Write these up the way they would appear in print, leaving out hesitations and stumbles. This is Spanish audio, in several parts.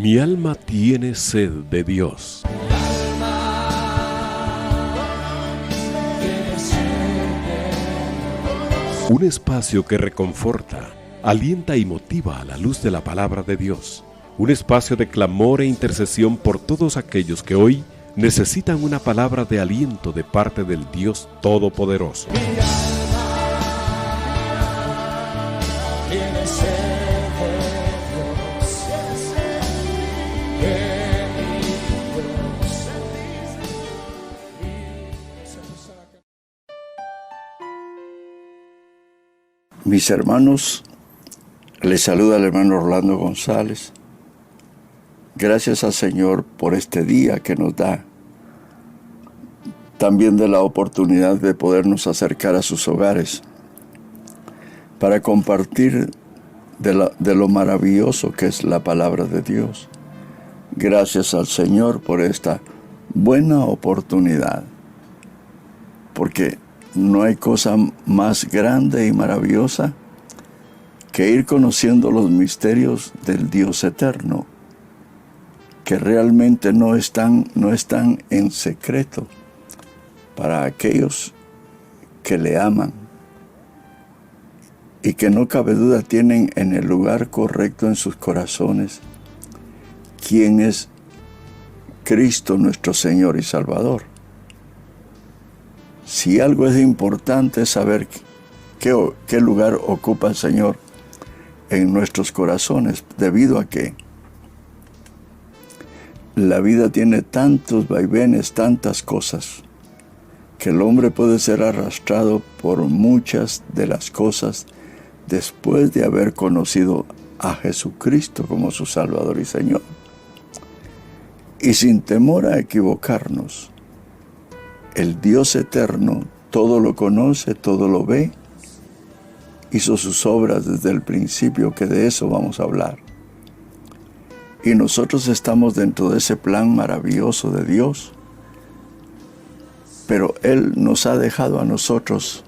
Mi alma tiene sed de Dios. Un espacio que reconforta, alienta y motiva a la luz de la palabra de Dios. Un espacio de clamor e intercesión por todos aquellos que hoy necesitan una palabra de aliento de parte del Dios Todopoderoso. Mis hermanos, les saluda el hermano Orlando González. Gracias al Señor por este día que nos da. También de la oportunidad de podernos acercar a sus hogares para compartir de lo maravilloso que es la palabra de Dios. Gracias al Señor por esta buena oportunidad, porque no hay cosa más grande y maravillosa que ir conociendo los misterios del Dios eterno, que realmente no están en secreto para aquellos que le aman y que no cabe duda tienen en el lugar correcto en sus corazones quién es Cristo nuestro Señor y Salvador. Si algo es importante es saber qué lugar ocupa el Señor en nuestros corazones, debido a que la vida tiene tantos vaivenes, tantas cosas, que el hombre puede ser arrastrado por muchas de las cosas después de haber conocido a Jesucristo como su Salvador y Señor. Y sin temor a equivocarnos, el Dios eterno todo lo conoce, todo lo ve, hizo sus obras desde el principio, que de eso vamos a hablar. Y nosotros estamos dentro de ese plan maravilloso de Dios, pero Él nos ha dejado a nosotros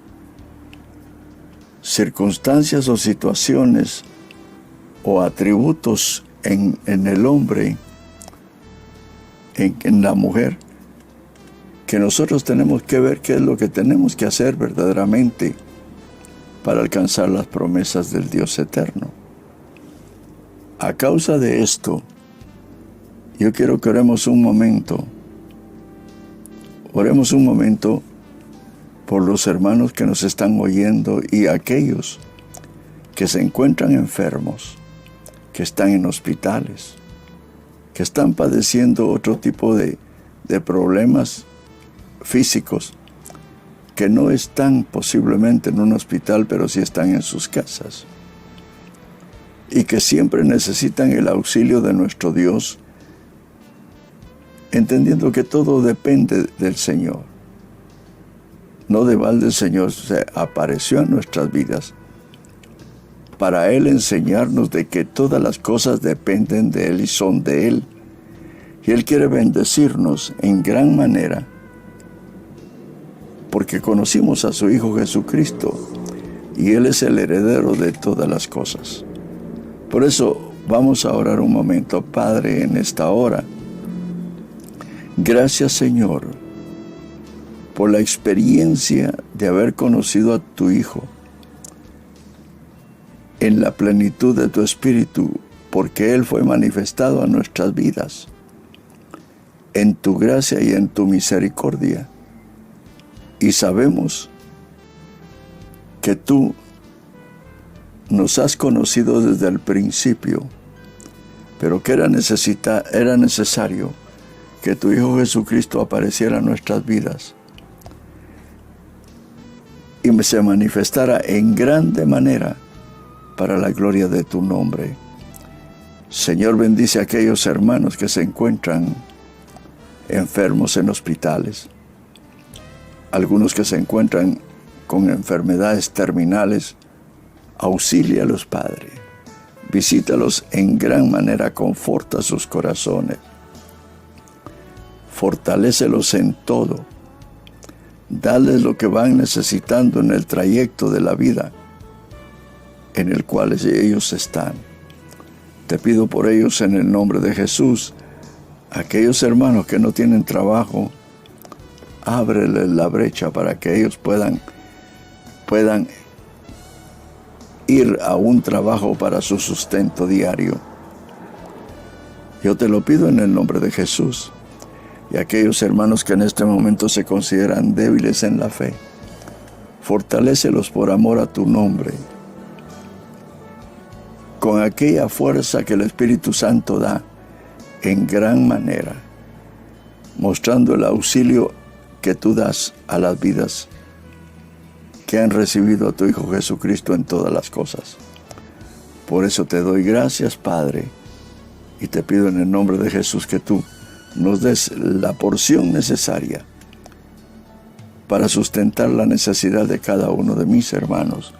circunstancias o situaciones o atributos en el hombre, en la mujer, que nosotros tenemos que ver qué es lo que tenemos que hacer verdaderamente para alcanzar las promesas del Dios eterno. A causa de esto, yo quiero que oremos un momento por los hermanos que nos están oyendo y aquellos que se encuentran enfermos, que están en hospitales, que están padeciendo otro tipo de problemas físicos, que no están posiblemente en un hospital, pero sí están en sus casas, y que siempre necesitan el auxilio de nuestro Dios, entendiendo que todo depende del Señor. No de balde el Señor se apareció en nuestras vidas para Él enseñarnos de que todas las cosas dependen de Él y son de Él, y Él quiere bendecirnos en gran manera, porque conocimos a su Hijo Jesucristo, y Él es el heredero de todas las cosas. Por eso vamos a orar un momento. Padre, en esta hora, gracias Señor, por la experiencia de haber conocido a tu Hijo en la plenitud de tu Espíritu, porque Él fue manifestado a nuestras vidas, en tu gracia y en tu misericordia. Y sabemos que tú nos has conocido desde el principio, pero que era necesario que tu Hijo Jesucristo apareciera en nuestras vidas y se manifestara en grande manera para la gloria de tu nombre. Señor, bendice a aquellos hermanos que se encuentran enfermos en hospitales, algunos que se encuentran con enfermedades terminales. Auxílialos, Padre. Visítalos en gran manera, conforta sus corazones. Fortalécelos en todo. Dales lo que van necesitando en el trayecto de la vida en el cual ellos están. Te pido por ellos en el nombre de Jesús. Aquellos hermanos que no tienen trabajo, ábreles la brecha para que ellos puedan ir a un trabajo para su sustento diario. Yo te lo pido en el nombre de Jesús. Y aquellos hermanos que en este momento se consideran débiles en la fe, fortalécelos por amor a tu nombre, con aquella fuerza que el Espíritu Santo da en gran manera, mostrando el auxilio que tú das a las vidas que han recibido a tu Hijo Jesucristo en todas las cosas. Por eso te doy gracias, Padre, y te pido en el nombre de Jesús que tú nos des la porción necesaria para sustentar la necesidad de cada uno de mis hermanos,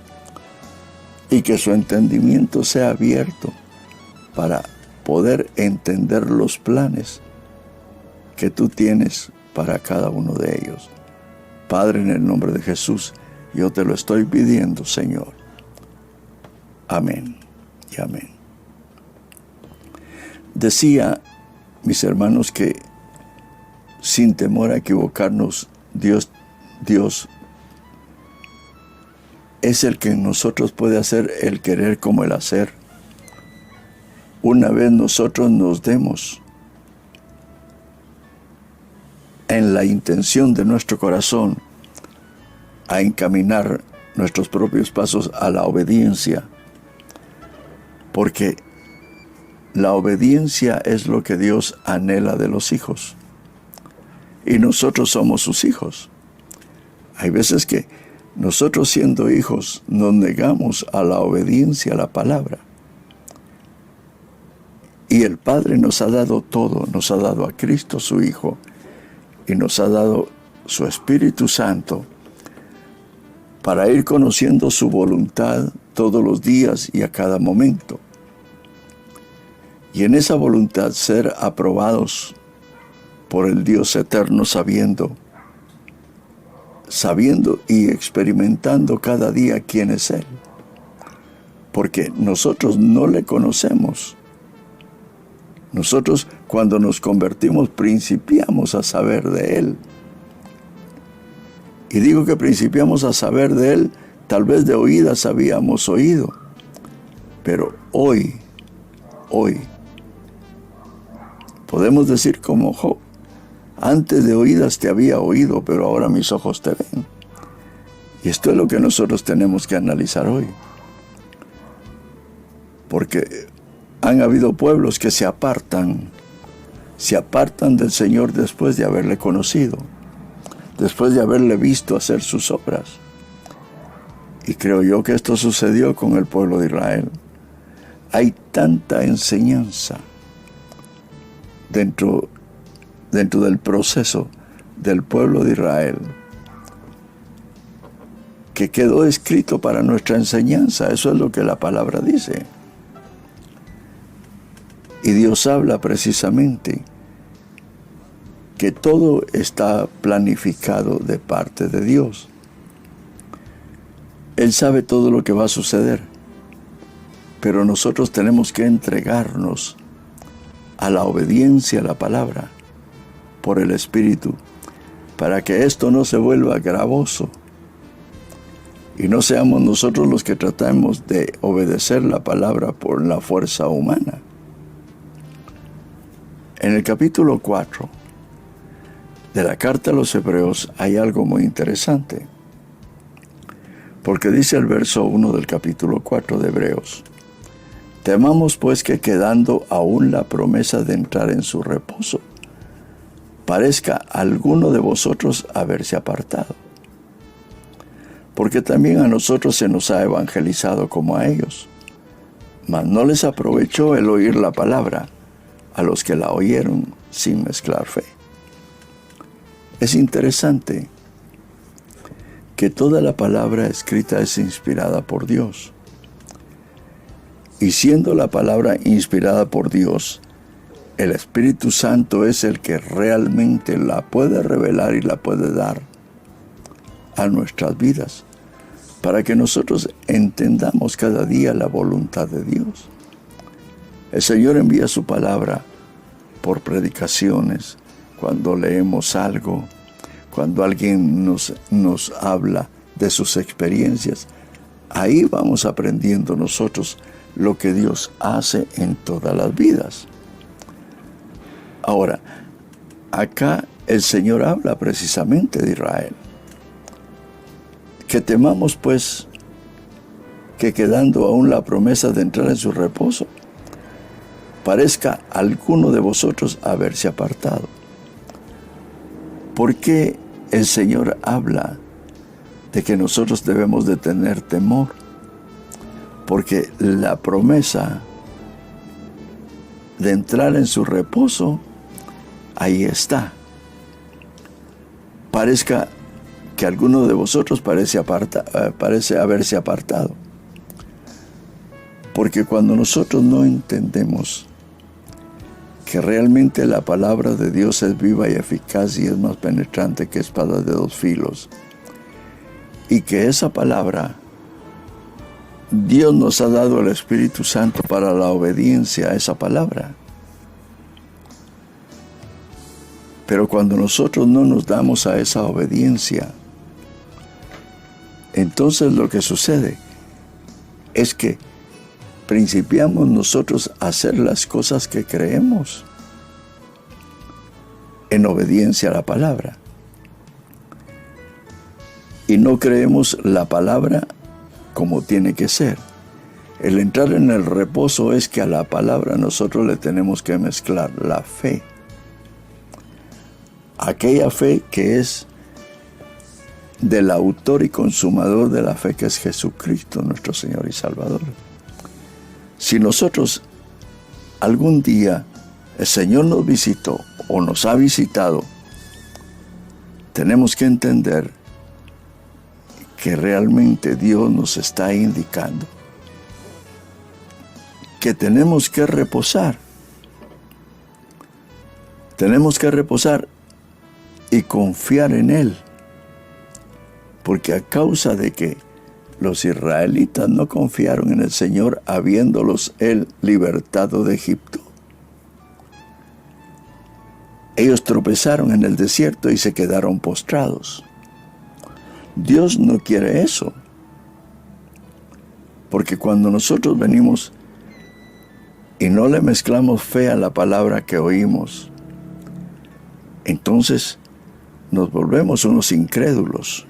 y que su entendimiento sea abierto para poder entender los planes que tú tienes para cada uno de ellos. Padre, en el nombre de Jesús, yo te lo estoy pidiendo, Señor. Amén y amén. Decía, mis hermanos, que sin temor a equivocarnos, Dios es el que en nosotros puede hacer el querer como el hacer. Una vez nosotros nos demos en la intención de nuestro corazón a encaminar nuestros propios pasos a la obediencia, porque la obediencia es lo que Dios anhela de los hijos, y nosotros somos sus hijos. Hay veces que nosotros, siendo hijos, nos negamos a la obediencia a la palabra. Y el Padre nos ha dado todo, nos ha dado a Cristo su Hijo, y nos ha dado su Espíritu Santo para ir conociendo su voluntad todos los días y a cada momento. Y en esa voluntad ser aprobados por el Dios eterno, sabiendo y experimentando cada día quién es Él. Porque nosotros no le conocemos. Nosotros, cuando nos convertimos, principiamos a saber de Él. Y digo que principiamos a saber de Él, tal vez de oídas habíamos oído. Pero hoy, podemos decir como Job: antes de oídas te había oído, pero ahora mis ojos te ven. Y esto es lo que nosotros tenemos que analizar hoy. Porque han habido pueblos que se apartan del Señor después de haberle conocido, después de haberle visto hacer sus obras. Y creo yo que esto sucedió con el pueblo de Israel. Hay tanta enseñanza dentro del proceso del pueblo de Israel que quedó escrito para nuestra enseñanza. Eso es lo que la palabra dice. Y Dios habla precisamente que todo está planificado de parte de Dios. Él sabe todo lo que va a suceder, pero nosotros tenemos que entregarnos a la obediencia a la palabra por el Espíritu, para que esto no se vuelva gravoso y no seamos nosotros los que tratamos de obedecer la palabra por la fuerza humana. En el capítulo 4 de la carta a los Hebreos hay algo muy interesante, porque dice el verso 1 del capítulo 4 de Hebreos: temamos pues que, quedando aún la promesa de entrar en su reposo, parezca alguno de vosotros haberse apartado. Porque también a nosotros se nos ha evangelizado como a ellos, mas no les aprovechó el oír la palabra a los que la oyeron sin mezclar fe. Es interesante que toda la palabra escrita es inspirada por Dios. Y siendo la palabra inspirada por Dios, el Espíritu Santo es el que realmente la puede revelar y la puede dar a nuestras vidas, para que nosotros entendamos cada día la voluntad de Dios. El Señor envía su palabra por predicaciones, cuando leemos algo, cuando alguien nos habla de sus experiencias. Ahí vamos aprendiendo nosotros lo que Dios hace en todas las vidas. Ahora, acá el Señor habla precisamente de Israel. Que temamos pues que quedando aún la promesa de entrar en su reposo, parezca alguno de vosotros haberse apartado. ¿Por qué el Señor habla de que nosotros debemos de tener temor? Porque la promesa de entrar en su reposo, ahí está. Parezca que alguno de vosotros parece haberse apartado. Porque cuando nosotros no entendemos que realmente la palabra de Dios es viva y eficaz y es más penetrante que espada de dos filos, y que esa palabra, Dios nos ha dado el Espíritu Santo para la obediencia a esa palabra. Pero cuando nosotros no nos damos a esa obediencia, entonces lo que sucede es que principiamos nosotros a hacer las cosas que creemos en obediencia a la palabra. Y no creemos la palabra como tiene que ser. El entrar en el reposo es que a la palabra nosotros le tenemos que mezclar la fe. Aquella fe que es del autor y consumador de la fe, que es Jesucristo, nuestro Señor y Salvador. Si nosotros algún día el Señor nos visitó o nos ha visitado, tenemos que entender que realmente Dios nos está indicando que tenemos que reposar. Tenemos que reposar y confiar en Él. Porque a causa de que los israelitas no confiaron en el Señor, habiéndolos Él libertado de Egipto, ellos tropezaron en el desierto y se quedaron postrados. Dios no quiere eso. Porque cuando nosotros venimos y no le mezclamos fe a la palabra que oímos, entonces nos volvemos unos incrédulos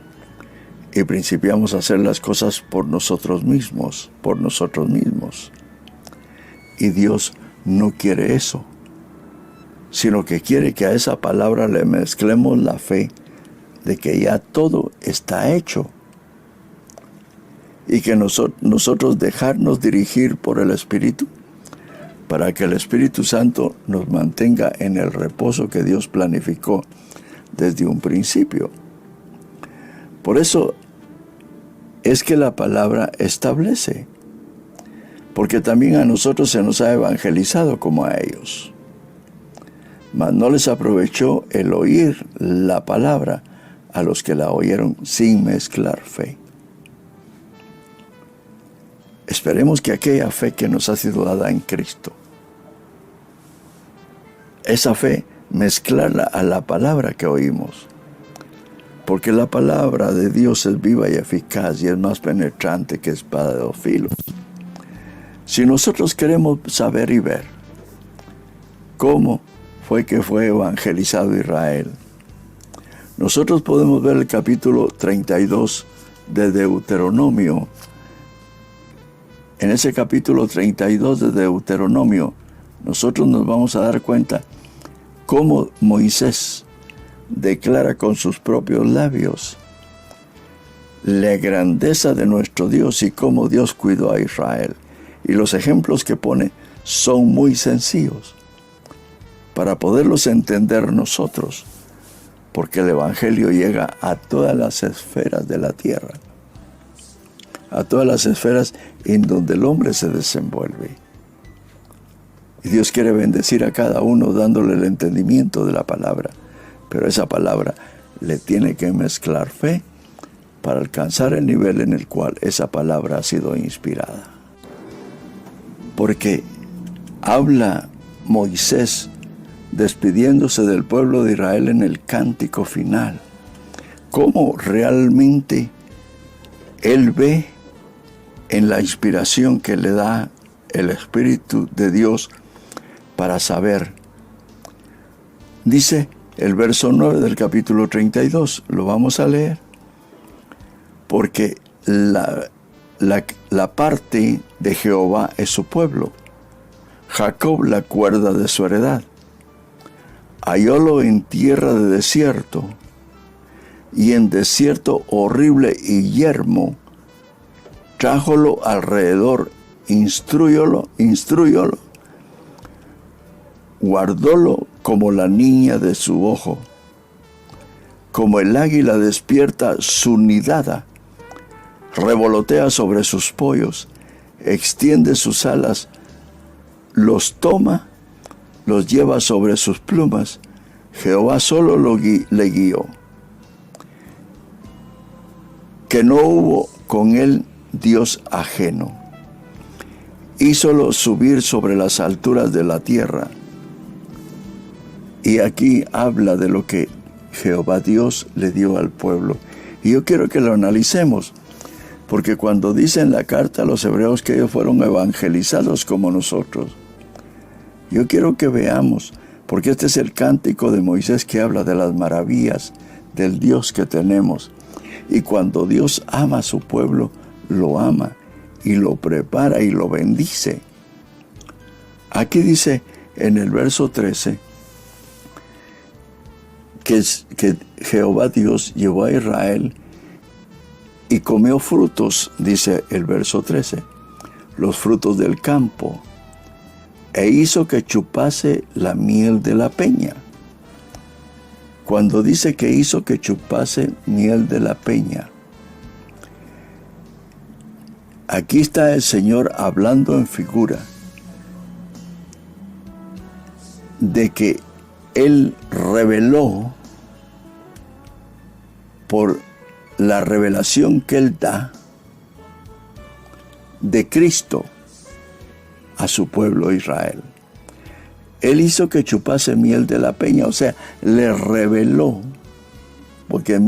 y principiamos a hacer las cosas por nosotros mismos. Y Dios no quiere eso, sino que quiere que a esa palabra le mezclemos la fe de que ya todo está hecho y que nosotros dejarnos dirigir por el Espíritu para que el Espíritu Santo nos mantenga en el reposo que Dios planificó desde un principio. Por eso es que la palabra establece, porque también a nosotros se nos ha evangelizado como a ellos. Mas no les aprovechó el oír la palabra a los que la oyeron sin mezclar fe. Esperemos que aquella fe que nos ha sido dada en Cristo, esa fe, mezclarla a la palabra que oímos. Porque la palabra de Dios es viva y eficaz y es más penetrante que espada de dos filos. Si nosotros queremos saber y ver cómo fue que fue evangelizado Israel, nosotros podemos ver el capítulo 32 de Deuteronomio. En ese capítulo 32 de Deuteronomio, nosotros nos vamos a dar cuenta cómo Moisés declara con sus propios labios la grandeza de nuestro Dios y cómo Dios cuidó a Israel. Y los ejemplos que pone son muy sencillos para poderlos entender nosotros, porque el Evangelio llega a todas las esferas de la tierra, a todas las esferas en donde el hombre se desenvuelve. Y Dios quiere bendecir a cada uno dándole el entendimiento de la palabra. Pero esa palabra le tiene que mezclar fe para alcanzar el nivel en el cual esa palabra ha sido inspirada. Porque habla Moisés despidiéndose del pueblo de Israel en el cántico final. Cómo realmente él ve en la inspiración que le da el Espíritu de Dios para saber. Dice el verso 9 del capítulo 32, lo vamos a leer, porque la parte de Jehová es su pueblo, Jacob la cuerda de su heredad. Hallólo en tierra de desierto, y en desierto horrible y yermo, trájolo alrededor, instruyólo, guardólo como la niña de su ojo, como el águila despierta su nidada, revolotea sobre sus pollos, extiende sus alas, los toma, los lleva sobre sus plumas. Jehová solo le guió, que no hubo con él Dios ajeno. Hízolo subir sobre las alturas de la tierra. Y aquí habla de lo que Jehová Dios le dio al pueblo. Y yo quiero que lo analicemos, porque cuando dice en la carta a los hebreos que ellos fueron evangelizados como nosotros, yo quiero que veamos, porque este es el cántico de Moisés que habla de las maravillas del Dios que tenemos. Y cuando Dios ama a su pueblo, lo ama y lo prepara y lo bendice. Aquí dice en el verso 13 que Jehová Dios llevó a Israel y comió frutos, dice el verso 13, los frutos del campo, e hizo que chupase la miel de la peña. Cuando dice que hizo que chupase miel de la peña, aquí está el Señor hablando en figura de que Él reveló, por la revelación que Él da de Cristo a su pueblo Israel. Él hizo que chupase miel de la peña, o sea, le reveló, porque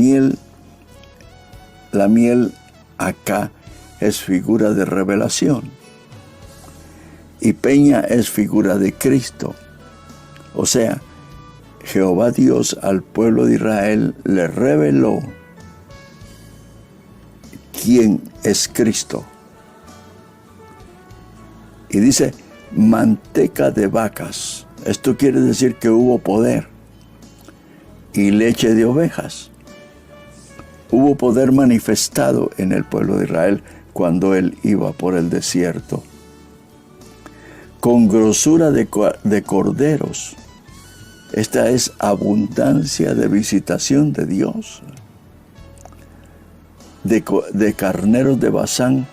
la miel acá es figura de revelación, y peña es figura de Cristo. O sea, Jehová Dios al pueblo de Israel le reveló quién es Cristo. Y dice, manteca de vacas. Esto quiere decir que hubo poder. Y leche de ovejas. Hubo poder manifestado en el pueblo de Israel cuando él iba por el desierto. Con grosura de corderos. Esta es abundancia de visitación de Dios. De carneros de Basán,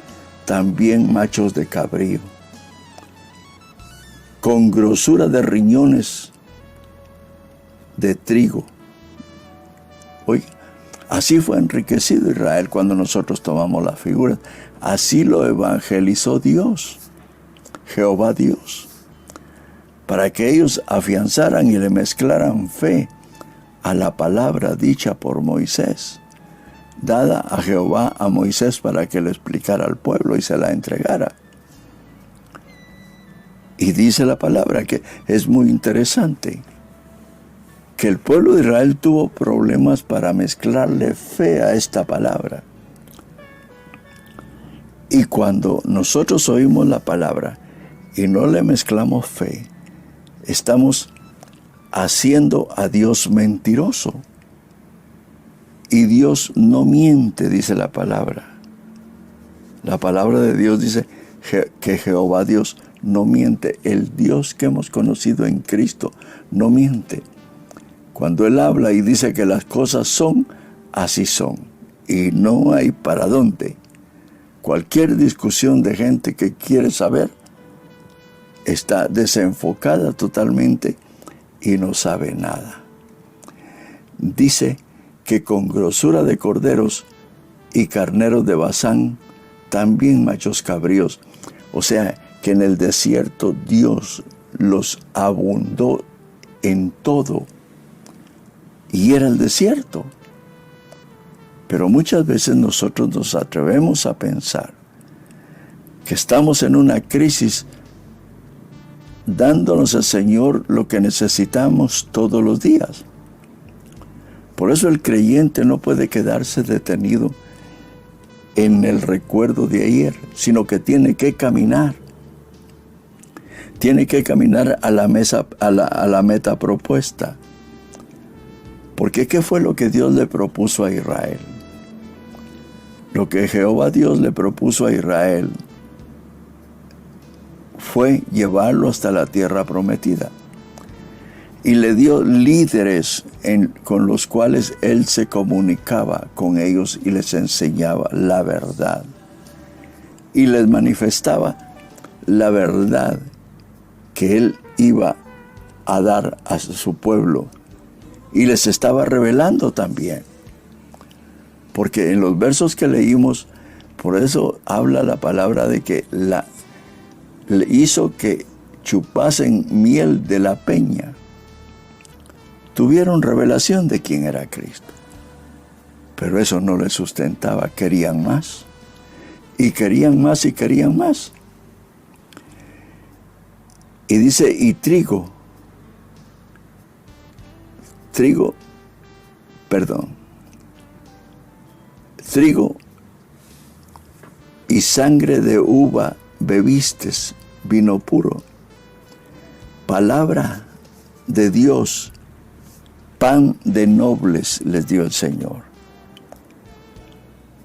también machos de cabrío. Con grosura de riñones de trigo. Oye, así fue enriquecido Israel cuando nosotros tomamos las figuras. Así lo evangelizó Dios, Jehová Dios, para que ellos afianzaran y le mezclaran fe a la palabra dicha por Moisés, dada a Jehová a Moisés para que le explicara al pueblo y se la entregara. Y dice la palabra que es muy interesante, que el pueblo de Israel tuvo problemas para mezclarle fe a esta palabra. Y cuando nosotros oímos la palabra y no le mezclamos fe, estamos haciendo a Dios mentiroso. Y Dios no miente, dice la palabra. La palabra de Dios dice que Jehová Dios no miente. El Dios que hemos conocido en Cristo no miente. Cuando Él habla y dice que las cosas son, así son. Y no hay para dónde. Cualquier discusión de gente que quiere saber está desenfocada totalmente y no sabe nada. Dice que con grosura de corderos y carneros de Basán, también machos cabríos. O sea, que en el desierto Dios los abundó en todo, y era el desierto. Pero muchas veces nosotros nos atrevemos a pensar que estamos en una crisis dándonos al Señor lo que necesitamos todos los días. Por eso el creyente no puede quedarse detenido en el recuerdo de ayer, sino que tiene que caminar. Tiene que caminar a la meta propuesta. Porque ¿qué fue lo que Dios le propuso a Israel? Lo que Jehová Dios le propuso a Israel fue llevarlo hasta la tierra prometida. Y le dio líderes con los cuales él se comunicaba con ellos y les enseñaba la verdad. Y les manifestaba la verdad que él iba a dar a su pueblo. Y les estaba revelando también. Porque en los versos que leímos, por eso habla la palabra de que le hizo que chupasen miel de la peña. Tuvieron revelación de quién era Cristo. Pero eso no les sustentaba, querían más. Y querían más y querían más. Y dice, y trigo y sangre de uva bebistes, vino puro. Palabra de Dios, pan de nobles les dio el Señor.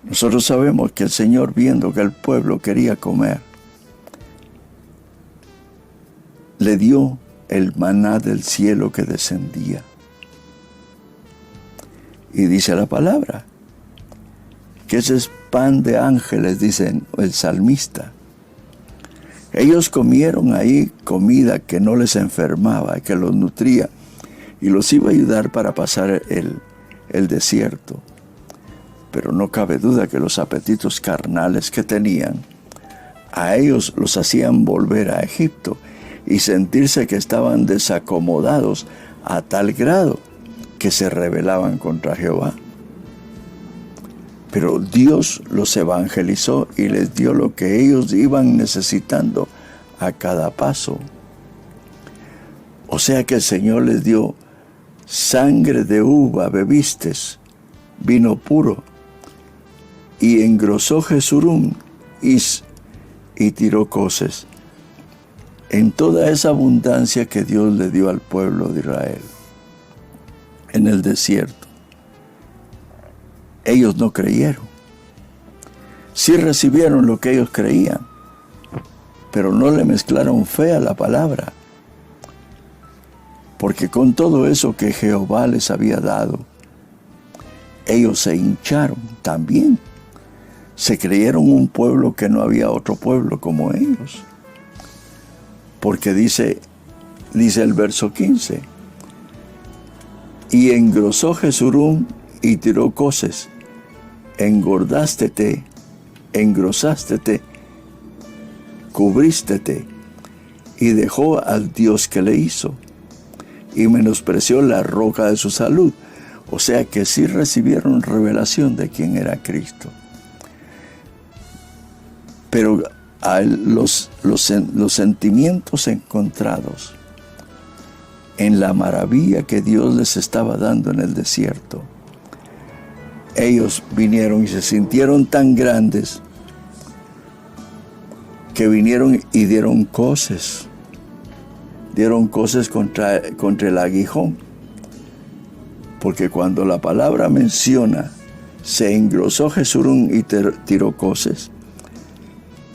Nosotros sabemos que el Señor, viendo que el pueblo quería comer, le dio el maná del cielo que descendía. Y dice la palabra, que ese es pan de ángeles, dice el salmista. Ellos comieron ahí comida que no les enfermaba, que los nutría y los iba a ayudar para pasar el desierto. Pero no cabe duda que los apetitos carnales que tenían, a ellos los hacían volver a Egipto y sentirse que estaban desacomodados a tal grado que se rebelaban contra Jehová. Pero Dios los evangelizó y les dio lo que ellos iban necesitando a cada paso. O sea que el Señor les dio sangre de uva bebistes, vino puro, y engrosó Jesurún y tiró coces. En toda esa abundancia que Dios le dio al pueblo de Israel en el desierto, ellos no creyeron. Sí recibieron lo que ellos creían, pero no le mezclaron fe a la palabra. Porque con todo eso que Jehová les había dado, ellos se hincharon también. Se creyeron un pueblo que no había otro pueblo como ellos. Porque dice el verso 15, y engrosó Jesurún y tiró coces, engordástete, engrosástete, cubrístete, y dejó al Dios que le hizo, y menospreció la roca de su salud. O sea que sí recibieron revelación de quién era Cristo. Pero los sentimientos encontrados en la maravilla que Dios les estaba dando en el desierto, ellos vinieron y se sintieron tan grandes que vinieron y dieron coces contra el aguijón. Porque cuando la palabra menciona, se engrosó Jesurún y tiró coces,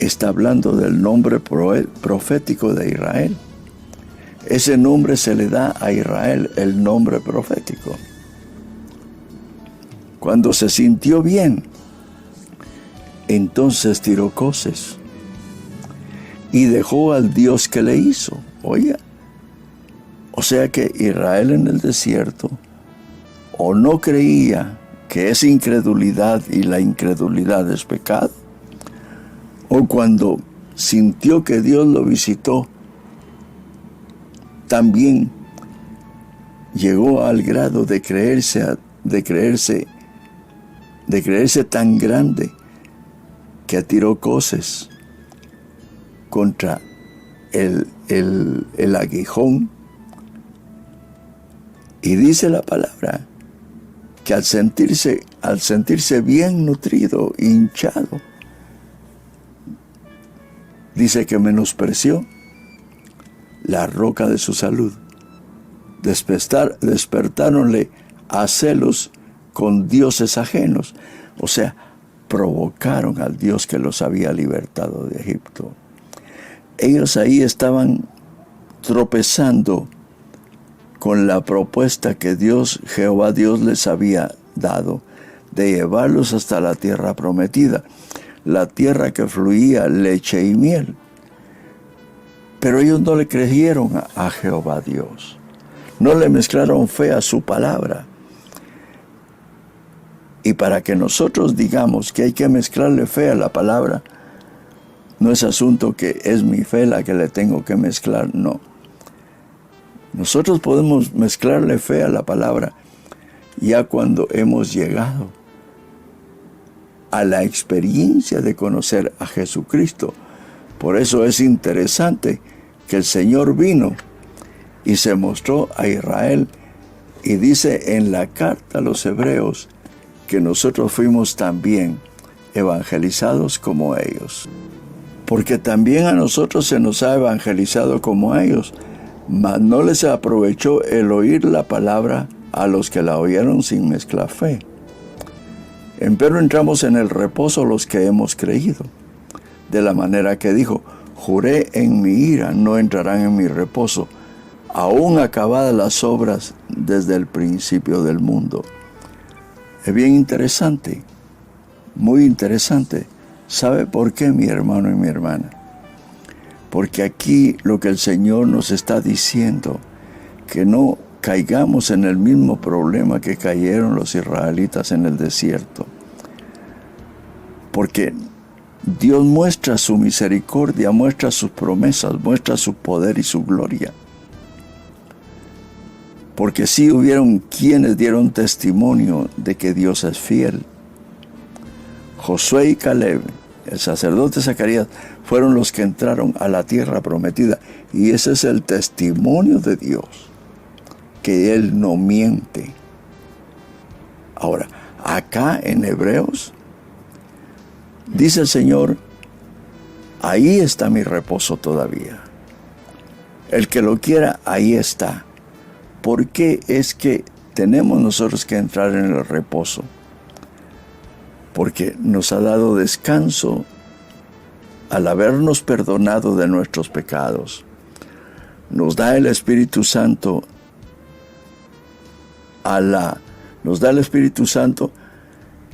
está hablando del nombre profético de Israel. Ese nombre se le da a Israel, el nombre profético. Cuando se sintió bien, entonces tiró coces y dejó al Dios que le hizo. Oye, o sea que Israel en el desierto o no creía que es incredulidad y la incredulidad es pecado, o cuando sintió que Dios lo visitó también llegó al grado de creerse tan grande que atiró coces contra el aguijón. Y dice la palabra que al sentirse bien nutrido, hinchado, dice que menospreció la roca de su salud. Despertáronle a celos con dioses ajenos. O sea, provocaron al Dios que los había libertado de Egipto. Ellos ahí estaban tropezando con la propuesta que Jehová Dios les había dado de llevarlos hasta la tierra prometida, la tierra que fluía leche y miel. Pero ellos no le creyeron a Jehová Dios, no le mezclaron fe a su palabra. Y para que nosotros digamos que hay que mezclarle fe a la palabra, no es asunto que es mi fe la que le tengo que mezclar, no. Nosotros podemos mezclarle fe a la palabra ya cuando hemos llegado a la experiencia de conocer a Jesucristo. Por eso es interesante que el Señor vino y se mostró a Israel, y dice en la carta a los Hebreos que nosotros fuimos también evangelizados como ellos. Porque también a nosotros se nos ha evangelizado como a ellos, mas no les aprovechó el oír la palabra a los que la oyeron sin mezclar fe. Empero entramos en el reposo los que hemos creído, de la manera que dijo: juré en mi ira, no entrarán en mi reposo, aún acabadas las obras desde el principio del mundo. Es bien interesante, muy interesante. ¿Sabe por qué, mi hermano y mi hermana? Porque aquí lo que el Señor nos está diciendo, que no caigamos en el mismo problema que cayeron los israelitas en el desierto. Porque Dios muestra su misericordia, muestra sus promesas, muestra su poder y su gloria. Porque sí hubieron quienes dieron testimonio de que Dios es fiel. Josué y Caleb, el sacerdote Zacarías, fueron los que entraron a la tierra prometida. Y ese es el testimonio de Dios, que Él no miente. Ahora, acá en Hebreos, dice el Señor: ahí está mi reposo todavía. El que lo quiera, ahí está. ¿Por qué es que tenemos nosotros que entrar en el reposo? Porque nos ha dado descanso al habernos perdonado de nuestros pecados. Nos da el Espíritu Santo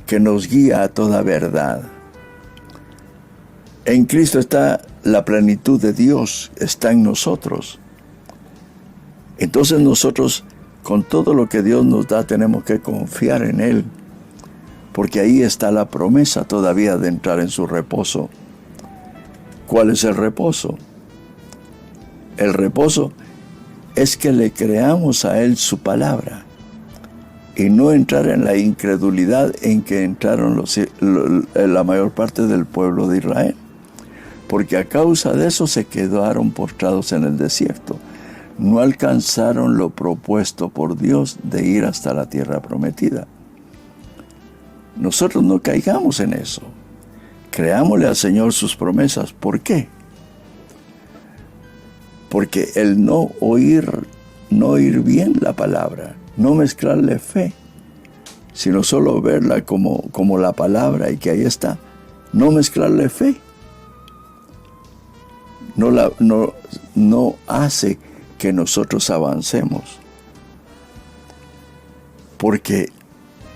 que nos guía a toda verdad. En Cristo está la plenitud de Dios, está en nosotros. Entonces nosotros, con todo lo que Dios nos da, tenemos que confiar en Él, porque ahí está la promesa todavía de entrar en su reposo. ¿Cuál es el reposo? El reposo es que le creamos a Él su palabra y no entrar en la incredulidad en que entraron la mayor parte del pueblo de Israel, porque a causa de eso se quedaron postrados en el desierto. No alcanzaron lo propuesto por Dios de ir hasta la tierra prometida. Nosotros no caigamos en eso. Creámosle al Señor sus promesas. ¿Por qué? Porque el no oír bien la palabra, no mezclarle fe, sino solo verla como la palabra y que ahí está, no mezclarle fe, no hace que nosotros avancemos. Porque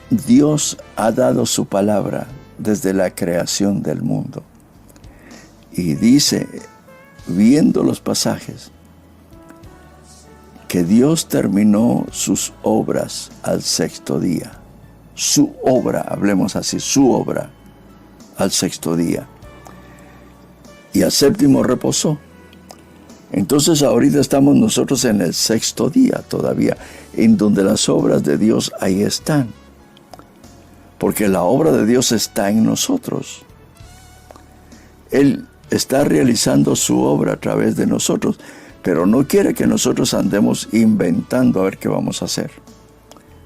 Dios ha dado su palabra desde la creación del mundo. Y dice, viendo los pasajes, que Dios terminó sus obras al sexto día. Su obra, hablemos así, su obra al sexto día. Y al séptimo reposó. Entonces ahorita estamos nosotros en el 6º día todavía, en donde las obras de Dios ahí están. Porque la obra de Dios está en nosotros. Él está realizando su obra a través de nosotros, pero no quiere que nosotros andemos inventando a ver qué vamos a hacer.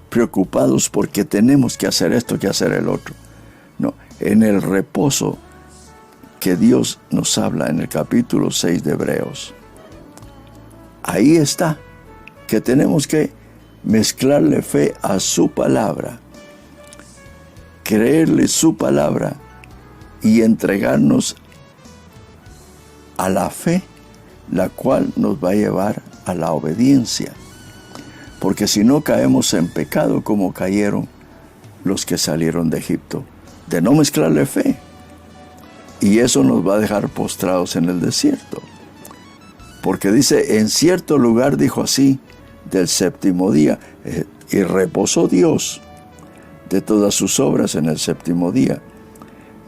Preocupados porque tenemos que hacer esto, que hacer el otro. No, en el reposo que Dios nos habla en el capítulo 6 de Hebreos. Ahí está, que tenemos que mezclarle fe a su palabra, creerle su palabra y entregarnos a la fe, la cual nos va a llevar a la obediencia. Porque si no caemos en pecado como cayeron los que salieron de Egipto, de no mezclarle fe. Y eso nos va a dejar postrados en el desierto. Porque dice, en cierto lugar dijo así, del 7º día, y reposó Dios de todas sus obras en el 7º día.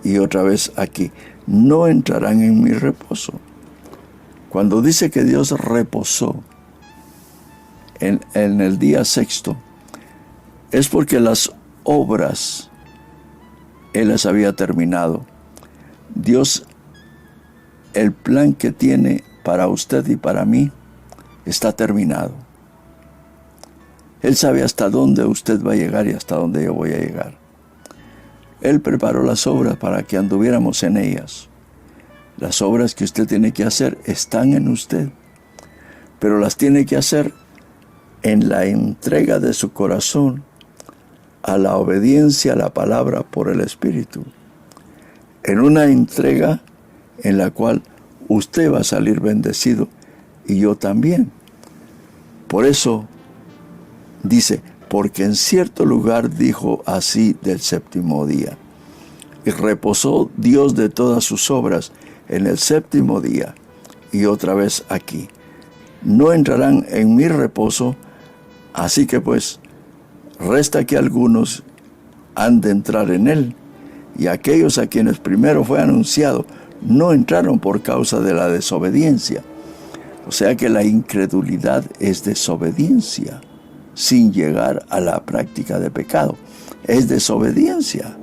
Y otra vez aquí, no entrarán en mi reposo. Cuando dice que Dios reposó en el día 6º, es porque las obras Él las había terminado. Dios, el plan que tiene para usted y para mí está terminado. Él sabe hasta dónde usted va a llegar y hasta dónde yo voy a llegar. Él preparó las obras para que anduviéramos en ellas. Las obras que usted tiene que hacer están en usted, pero las tiene que hacer en la entrega de su corazón a la obediencia a la palabra por el Espíritu. En una entrega en la cual usted va a salir bendecido y yo también. Por eso dice, porque en cierto lugar dijo así del 7º día. Y reposó Dios de todas sus obras en el 7º día. Y otra vez aquí, no entrarán en mi reposo, así que pues resta que algunos han de entrar en él. Y aquellos a quienes primero fue anunciado no entraron por causa de la desobediencia. O sea que la incredulidad es desobediencia, sin llegar a la práctica de pecado. Es desobediencia.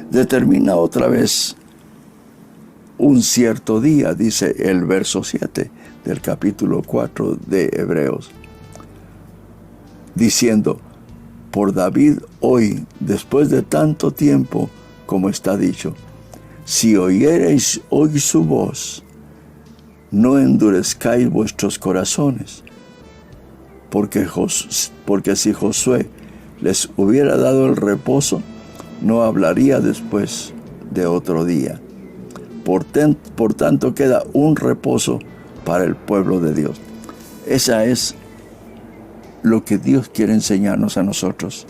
Determina otra vez un cierto día, dice el verso 7 del capítulo 4 de Hebreos, diciendo, por David hoy, después de tanto tiempo, como está dicho, si oyereis hoy su voz, no endurezcáis vuestros corazones, porque si Josué les hubiera dado el reposo, no hablaría después de otro día. Por tanto queda un reposo para el pueblo de Dios. Esa es lo que Dios quiere enseñarnos a nosotros,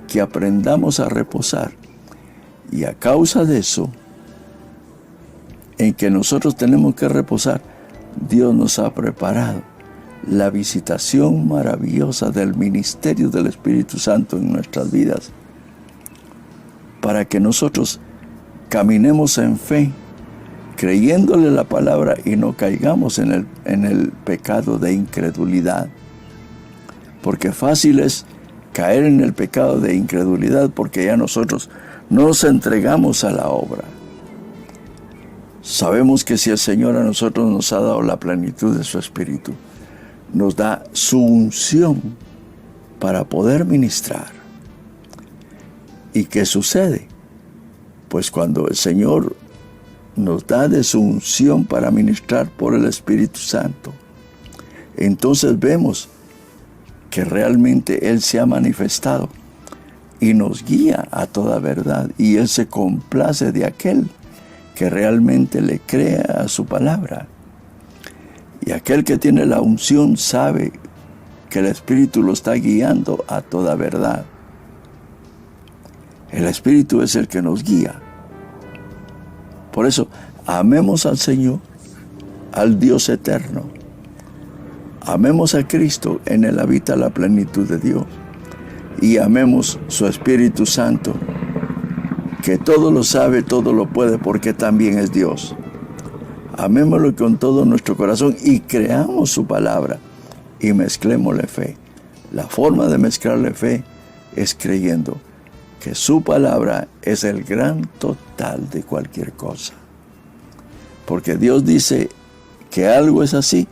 que aprendamos a reposar. Y a causa de eso, en que nosotros tenemos que reposar, Dios nos ha preparado la visitación maravillosa del ministerio del Espíritu Santo en nuestras vidas, para que nosotros caminemos en fe, creyéndole la palabra y no caigamos en el pecado de incredulidad. Porque fácil es caer en el pecado de incredulidad porque ya nosotros nos entregamos a la obra. Sabemos que si el Señor a nosotros nos ha dado la plenitud de su Espíritu, nos da su unción para poder ministrar. ¿Y qué sucede? Pues cuando el Señor nos da de su unción para ministrar por el Espíritu Santo, entonces vemos que realmente Él se ha manifestado y nos guía a toda verdad, y Él se complace de aquel que realmente le crea a su palabra. Y aquel que tiene la unción sabe que el Espíritu lo está guiando a toda verdad. El Espíritu es el que nos guía. Por eso, amemos al Señor, al Dios eterno. Amemos a Cristo, en Él habita la plenitud de Dios. Y amemos su Espíritu Santo, que todo lo sabe, todo lo puede, porque también es Dios. Amémoslo con todo nuestro corazón y creamos su palabra y mezclémosle fe. La forma de mezclarle fe es creyendo que su palabra es el gran total de cualquier cosa. Porque Dios dice que algo es así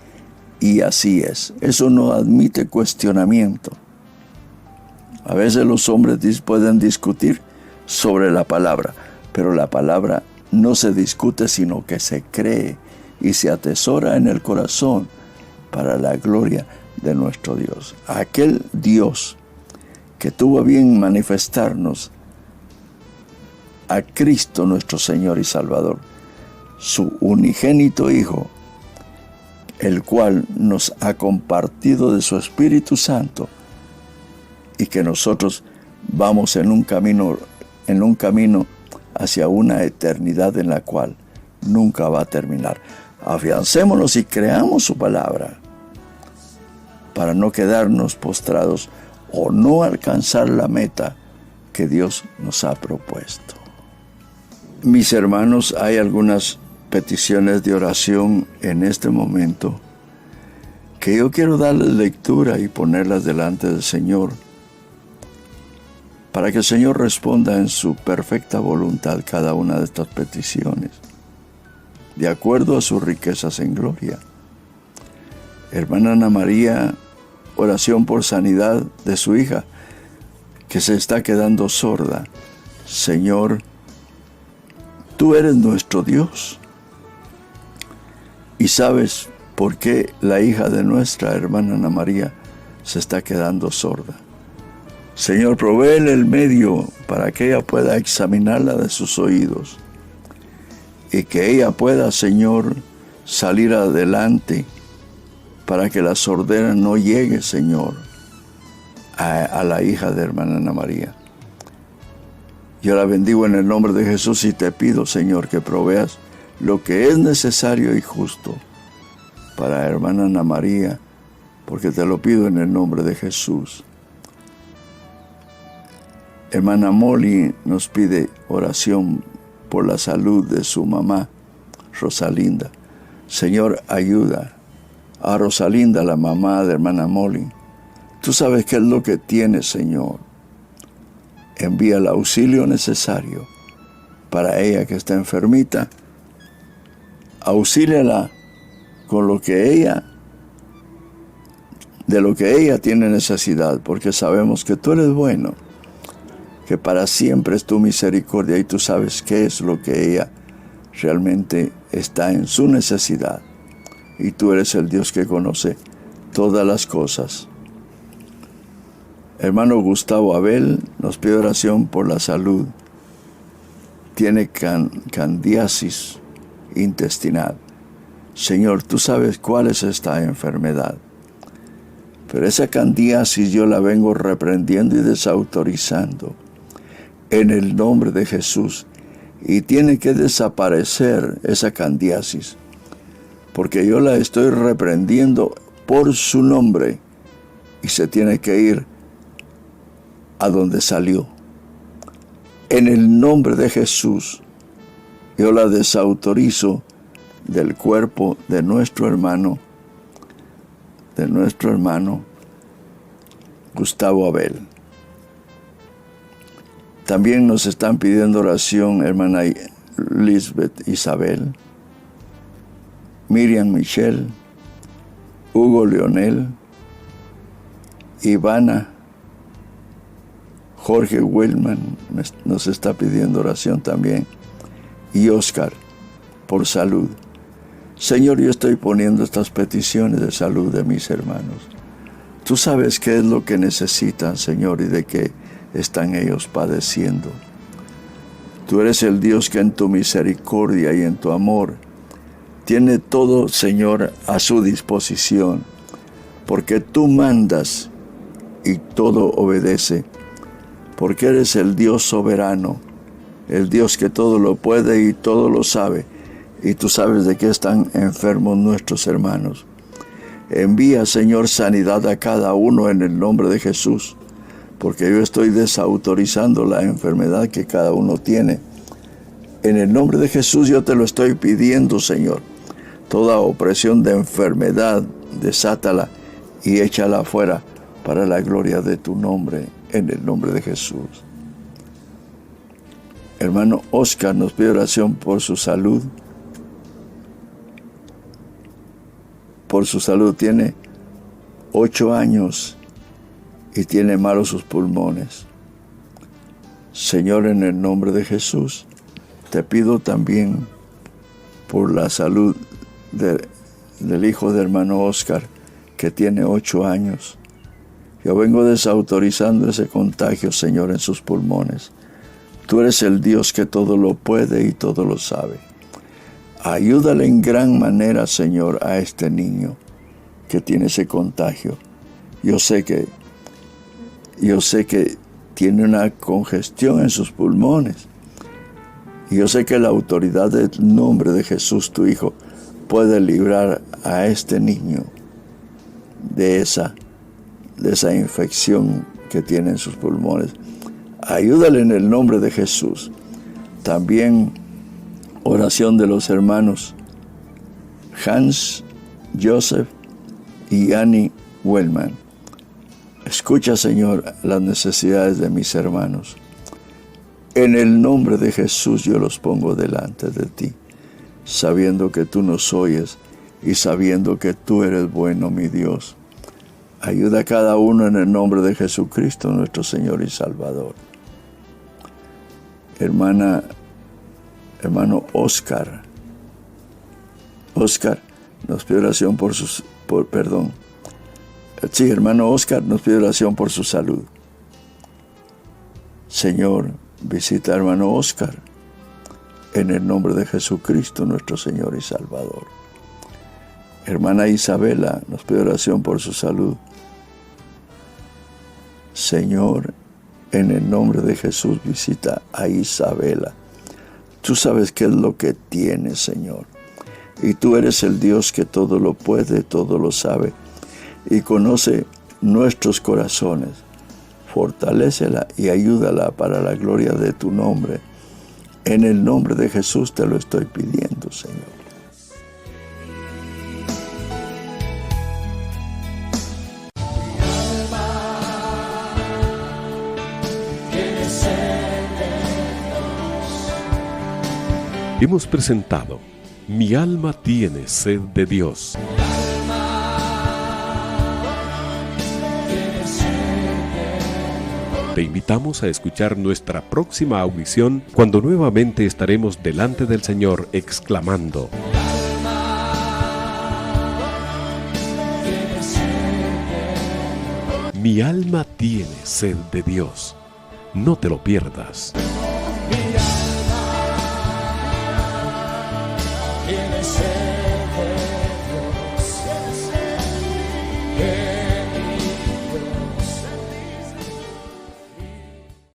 y así es. Eso no admite cuestionamiento. A veces los hombres pueden discutir sobre la palabra, pero la palabra no se discute, sino que se cree y se atesora en el corazón para la gloria de nuestro Dios. Aquel Dios que tuvo a bien manifestarnos a Cristo nuestro Señor y Salvador, su unigénito Hijo, el cual nos ha compartido de su Espíritu Santo, y que nosotros vamos en un camino hacia una eternidad en la cual nunca va a terminar. Afiancémonos y creamos su palabra para no quedarnos postrados o no alcanzar la meta que Dios nos ha propuesto. Mis hermanos, hay algunas peticiones de oración en este momento que yo quiero darles lectura y ponerlas delante del Señor, para que el Señor responda en su perfecta voluntad cada una de estas peticiones, de acuerdo a sus riquezas en gloria. Hermana Ana María, oración por sanidad de su hija, que se está quedando sorda. Señor, tú eres nuestro Dios, y sabes por qué la hija de nuestra hermana Ana María se está quedando sorda. Señor, provéele el medio para que ella pueda examinarla de sus oídos y que ella pueda, Señor, salir adelante para que la sordera no llegue, Señor, a la hija de hermana Ana María. Yo la bendigo en el nombre de Jesús y te pido, Señor, que proveas lo que es necesario y justo para hermana Ana María, porque te lo pido en el nombre de Jesús. Hermana Molly nos pide oración por la salud de su mamá, Rosalinda. Señor, ayuda a Rosalinda, la mamá de hermana Molly. Tú sabes qué es lo que tiene, Señor. Envía el auxilio necesario para ella que está enfermita. Auxíliala con de lo que ella tiene necesidad, porque sabemos que tú eres bueno, que para siempre es tu misericordia y tú sabes qué es lo que ella realmente está en su necesidad. Y tú eres el Dios que conoce todas las cosas. Hermano Gustavo Abel nos pide oración por la salud. Tiene candidiasis intestinal. Señor, tú sabes cuál es esta enfermedad. Pero esa candidiasis yo la vengo reprendiendo y desautorizando en el nombre de Jesús. Y tiene que desaparecer esa candidiasis, porque yo la estoy reprendiendo por su nombre y se tiene que ir a donde salió. En el nombre de Jesús, yo la desautorizo del cuerpo de nuestro hermano Gustavo Abel. También nos están pidiendo oración hermana Lisbeth Isabel, Miriam Michelle, Hugo Leonel, Ivana, Jorge Wilman nos está pidiendo oración también, y Oscar por salud. Señor, yo estoy poniendo estas peticiones de salud de mis hermanos. Tú sabes qué es lo que necesitan, Señor, y de qué están ellos padeciendo. Tú eres el Dios que en tu misericordia y en tu amor tiene todo, Señor, a su disposición, porque tú mandas y todo obedece, porque eres el Dios soberano, el Dios que todo lo puede y todo lo sabe, y tú sabes de qué están enfermos nuestros hermanos. Envía, Señor, sanidad a cada uno en el nombre de Jesús, porque yo estoy desautorizando la enfermedad que cada uno tiene. En el nombre de Jesús yo te lo estoy pidiendo, Señor, Toda opresión de enfermedad, desátala y échala afuera para la gloria de tu nombre, en el nombre de Jesús. Hermano Oscar nos pide oración por su salud. Por su salud, tiene 8 años y tiene malos sus pulmones. Señor, en el nombre de Jesús, te pido también por la salud del hijo del hermano Oscar, que tiene 8 años. Yo vengo desautorizando ese contagio, Señor, en sus pulmones. Tú eres el Dios que todo lo puede y todo lo sabe. Ayúdale en gran manera, Señor, a este niño que tiene ese contagio. Yo sé que tiene una congestión en sus pulmones. Y yo sé que la autoridad del nombre de Jesús, tu Hijo, puede librar a este niño de esa infección que tiene en sus pulmones. Ayúdale en el nombre de Jesús. También oración de los hermanos Hans, Joseph y Annie Wellman. Escucha, Señor, las necesidades de mis hermanos. En el nombre de Jesús yo los pongo delante de ti, sabiendo que tú nos oyes y sabiendo que tú eres bueno, mi Dios. Ayuda a cada uno en el nombre de Jesucristo, nuestro Señor y Salvador. Hermano Oscar. Oscar nos pide oración hermano Oscar nos pide oración por su salud. Señor, visita al hermano Oscar en el nombre de Jesucristo, nuestro Señor y Salvador. Hermana Isabela nos pide oración por su salud. Señor, en el nombre de Jesús, visita a Isabela. Tú sabes qué es lo que tiene, Señor. Y tú eres el Dios que todo lo puede, todo lo sabe. Y conoce nuestros corazones. Fortalécela y ayúdala para la gloria de tu nombre. En el nombre de Jesús te lo estoy pidiendo, Señor. Hemos presentado Mi alma tiene sed de Dios. Te invitamos a escuchar nuestra próxima audición cuando nuevamente estaremos delante del Señor exclamando: Mi alma tiene sed de Dios. No te lo pierdas.